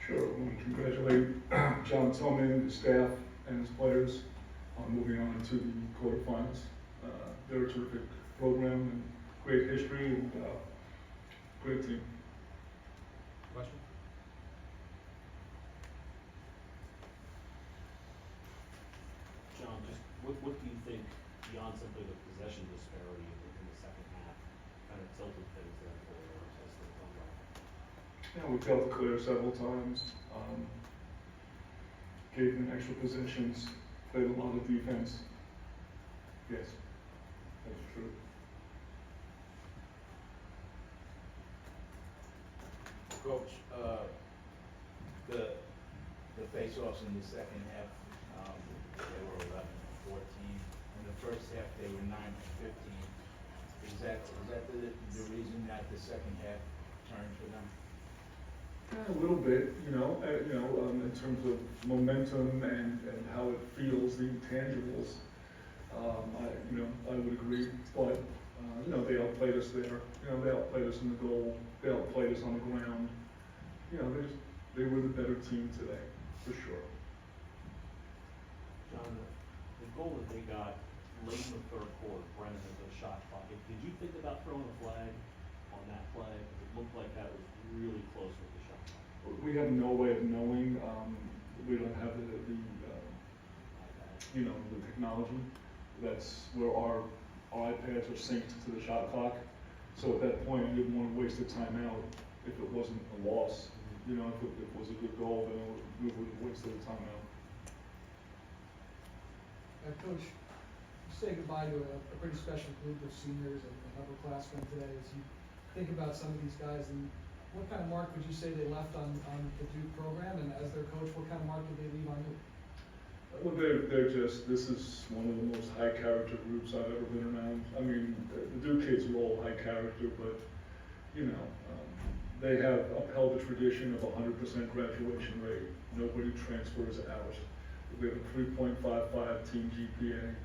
Sure, I want to congratulate John Tillman, his staff, and his players on moving on to the quarterfinals. They're a terrific program and great history and great team. Question? John, just what do you think, beyond simply the possession disparity in the second half, kind of tilted things there for as the fun run? Yeah, we failed to clear several times, gave them extra possessions, played a lot of defense. Yes, that's true. Coach, the face-offs in the second half, they were 11-14. In the first half, they were 9-15. Is that the reason that the second half turned for them? Yeah, a little bit, in terms of momentum and how it feels, the intangibles. I would agree, but they outplayed us there. They outplayed us in the goal. They outplayed us on the ground. They were the better team today, for sure. John, the goal that they got late in the third quarter, Brennan has a shot clock. Did you think about throwing a flag on that play? It looked like that was really close with the shot clock. We have no way of knowing. We don't have the technology. That's where our iPads are synced to the shot clock. So at that point, I didn't want to waste a timeout if it wasn't a loss. If it was a good goal, then we would have wasted a timeout. Coach, you say goodbye to a pretty special group of seniors and upperclassmen today. As you think about some of these guys, and what kind of mark would you say they left on the Duke program? And as their coach, what kind of mark did they leave on you? Well, this is one of the most high character groups I've ever been around. I mean, the Duke kids are all high character, but, they have upheld the tradition of 100% graduation rate. Nobody transfers out. We have a 3.55 team GPA.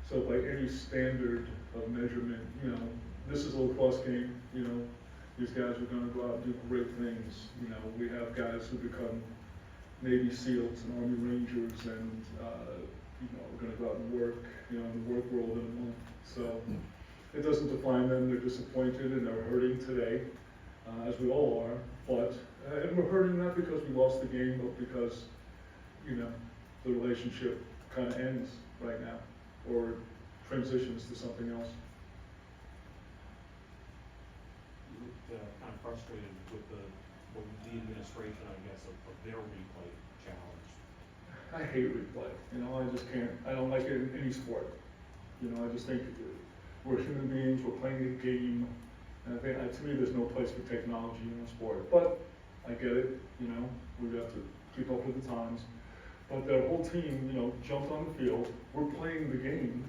So by any standard of measurement, this is a lacrosse game, these guys are gonna go out and do great things. We have guys who become Navy SEALs and Army Rangers and, we're gonna go out and work, in the work world in a month. So it doesn't define them. They're disappointed and they're hurting today, as we all are. But, and we're hurting not because we lost the game, but because, the relationship kind of ends right now or transitions to something else. You looked kind of frustrated with the administration, I guess, of their replay challenge. I hate replay. I just can't. I don't like it in any sport. I just think we're human beings. We're playing a game, and I think to me, there's no place for technology in a sport. But I get it. We have to keep up with the times. But their whole team, jumped on the field. We're playing the game,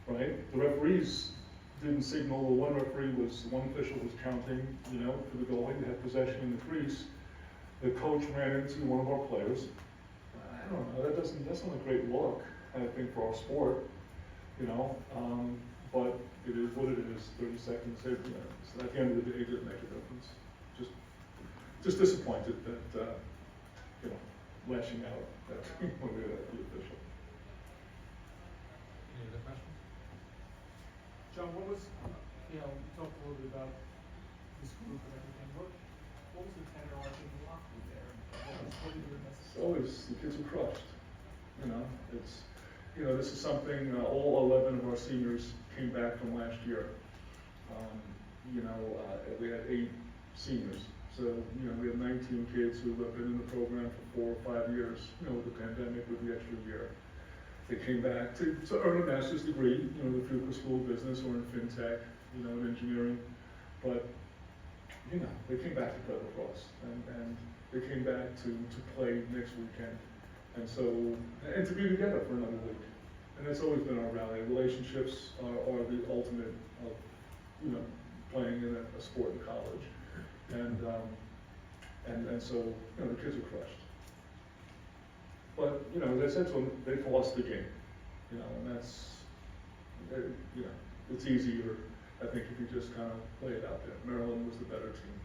right? The referees didn't signal. One official was counting, for the goalie. They had possession in the crease. The coach ran into one of our players. I don't know. That's not a great look, I think, for our sport, But it is what it is. 30 seconds, safety minutes. So at the end of the day, it didn't make a difference. Just disappointed that, lashing out at when we had the official. Any other questions? John, what was, you talked a little bit about this group and everything. What was the tenor like in the locker room there? What did you miss? It's always, the kids are crushed. This is something, all 11 of our seniors came back from last year. We had 8 seniors. So, we have 19 kids who have been in the program for 4 or 5 years, with the pandemic, with the extra year. They came back to earn a master's degree, the Fuqua School of Business or in FinTech, in engineering. But, they came back to play lacrosse and they came back to play next weekend. And to be together for another week. And that's always been our rally. Relationships are the ultimate of, playing in a sport in college. And so, the kids are crushed. But, as I said to them, they've lost the game, and that's, it's easier, I think, if you just kind of play it out there. Maryland was the better team.